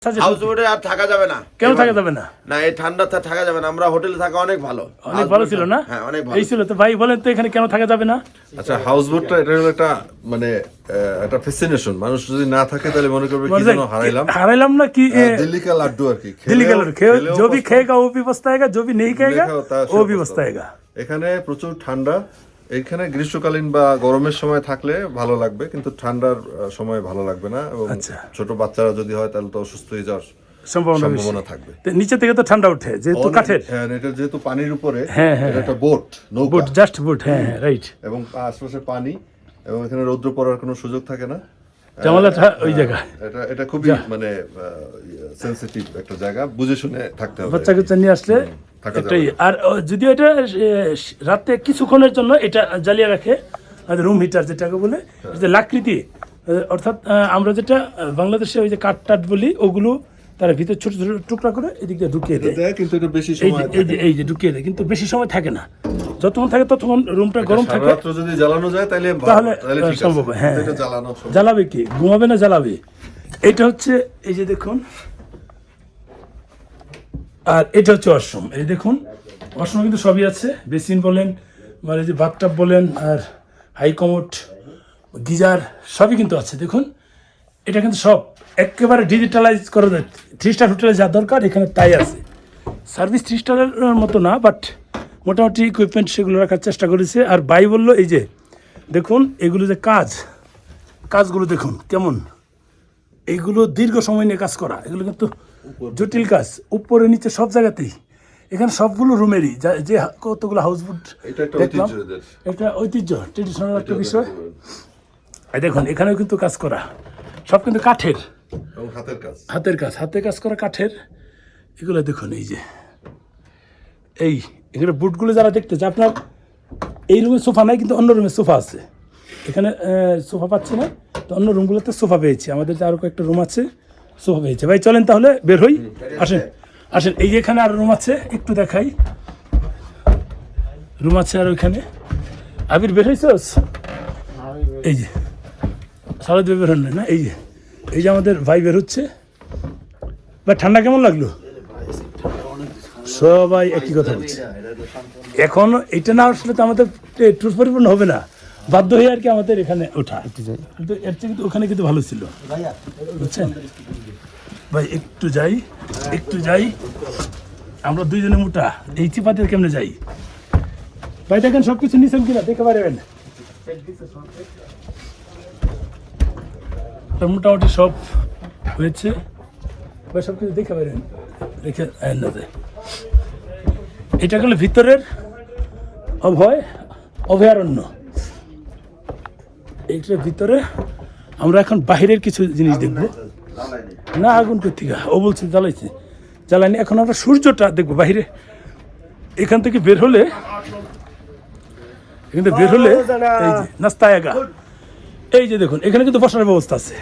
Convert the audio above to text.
হাউসবোটে আর থাকা যাবে না। কেন থাকা যাবে না? না, এই ঠান্ডাতে থাকা যাবে না। আমরা হোটেলে থাকা অনেক ভালো। অনেক ভালো ছিল না? হ্যাঁ, অনেক ভালো। এই ছিল তো ভাই, বলেন তো এখানে কেন থাকা যাবে না? আচ্ছা, হাউসবোটটা এটা হলো একটা মানে একটা ফ্যাসিনেশন। মানুষ যদি না থাকে তাহলে মনে করবে কি যেন হারাইলাম না কি दिल्ली का लड्डू আর কি। दिल्ली का लड्डू जो भी खाएगा वो भी पछताएगा, जो भी नहीं खाएगा वो भी पछताएगा। এখানে প্রচুর ঠান্ডা। এখানে গ্রীষ্মকালীন বা গরমের সময় থাকলে ভালো লাগবে, কিন্তু ঠান্ডার সময় ভালো লাগবে না। এবং ছোট বাচ্চারা যদি হয় তাহলে তো অসুস্থ হয়ে যাওয়ার সম্ভাবনা থাকবে। নিচে থেকে তো ঠান্ডা ওঠে যেহেতু কাঠের। হ্যাঁ, এটা যেহেতু পানির উপরে, এটা একটা বোট, নৌকা, বোট, জাস্ট বোট। হ্যাঁ, রাইট। এবং আশেপাশে পানি, এবং এখানে রৌদ্র পড়ার কোনো সুযোগ থাকে না। জামালাটা ওই জায়গা। এটা খুবই মানে সেনসিটিভ একটা জায়গা, বুঝে শুনে থাকতে হবে। বাচ্চা কাচ্চা নিয়ে আসলে এটাই। আর যদিও এটা রাতে কিছুক্ষণের জন্য এটা জ্বালিয়ে রাখে রুম হিটার যেটাকে বলে, যে লাকৃতি, অর্থাৎ আমরা যেটা বাংলাদেশে ওই যে কাঠ টাট বলি, ওগুলো তারা ভিতরে ছোট ছোট টুকরা করে এদিক দিয়ে ঢুকিয়ে দেয়, কিন্তু এটা বেশি সময় এই যে ঢুকিয়ে দেয়, কিন্তু বেশি সময় থাকে না। যতক্ষণ থাকে ততক্ষণ রুমটা গরম থাকে। রাত্র যদি জ্বালানো যায় তাহলে সম্ভব। হ্যাঁ, এটা জ্বালানো জ্বালাবে কি, ঘুমাবে না জ্বালাবে। এটা হচ্ছে এই যে দেখুন, আর এটা হচ্ছে ওয়াশরুম। এই দেখুন, ওয়াশরুম কিন্তু সবই আছে, বেসিন বলেন, মানে যে বাথটাব বলেন, আর হাই কমোড, গিজার সবই কিন্তু আছে। দেখুন, এটা কিন্তু সব একেবারে ডিজিটালাইজ করা যায়। 3 স্টার হোটেলে যা দরকার এখানে তাই আছে। সার্ভিস 3 স্টারের মতো না, বাট মোটামুটি ইকুইপমেন্ট সেগুলো রাখার চেষ্টা করেছে। আর ভাই বললো এই যে দেখুন, এগুলো যে কাজগুলো দেখুন কেমন, এইগুলো দীর্ঘ সময় নিয়ে কাজ করা, এগুলো কিন্তু জটিল কাজ, উপরে নিচে সব জায়গাতেই। এখানে সবগুলো রুমেরই যে কতগুলো হাউসবোট দেখলাম, এটা ঐতিহ্য, ট্রেডিশনাল একটা বিষয়। দেখুন, এখানেও কিন্তু কাজ করা, সব কিন্তু কাঠের, হাতের কাজ করা কাঠের। এগুলো দেখুন, এই যে এখানে বুটগুলো যারা দেখতে যে আপনার এই রুমে সোফা নাই, কিন্তু অন্য রুমে সোফা আছে। এখানে সোফা পাচ্ছি না, তো অন্য রুমগুলোতে সোফা পেয়েছি। আমাদের যে আরও কয়েকটা রুম আছে, সোফা পেয়েছে। ভাই চলেন তাহলে বের হই, আসেন। এই যে এখানে আরো রুম আছে, একটু দেখাই। রুম আছে আর ওইখানে। আবির বের হয়েছস? এই যে সারা দিয়ে বের হন না। এই যে আমাদের ভাই বের হচ্ছে। ভাই ঠান্ডা কেমন লাগলো? সবাই একই কথা বলছে। এখন এটা না আসলে তো আমাদের ট্যুর পরিপূর্ণ হবে না, বাধ্য হয়ে আর কি আমাদের এখানে ওঠা। কিন্তু এর চেয়ে কিন্তু ওখানে কিন্তু ভালো ছিল, বুঝছেন ভাই? একটু যাই, আমরা দুইজনে মোটা, এই চিপাতে কেমনে যাই ভাই? দেখেন সবকিছু নিছেন কিনা দেখতে পারবেন। মোটামুটি সব হয়েছে ভাই, সবকিছু দেখতে পারবেন, দেখে না যায়। এটা গেলে ভিতরের অভয়ারণ্য। এইটার ভিতরে আমরা এখন বাহিরের কিছু জিনিস দেখবো। না, আগুন কোথেকে? ও বলছে জ্বালাইনি। এখন আমরা সূর্যটা দেখবো বাহিরে। এখান থেকে বের হলে এই যে নাস্তায়াগা, এই যে দেখুন, এখানে কিন্তু বসার ব্যবস্থা আছে।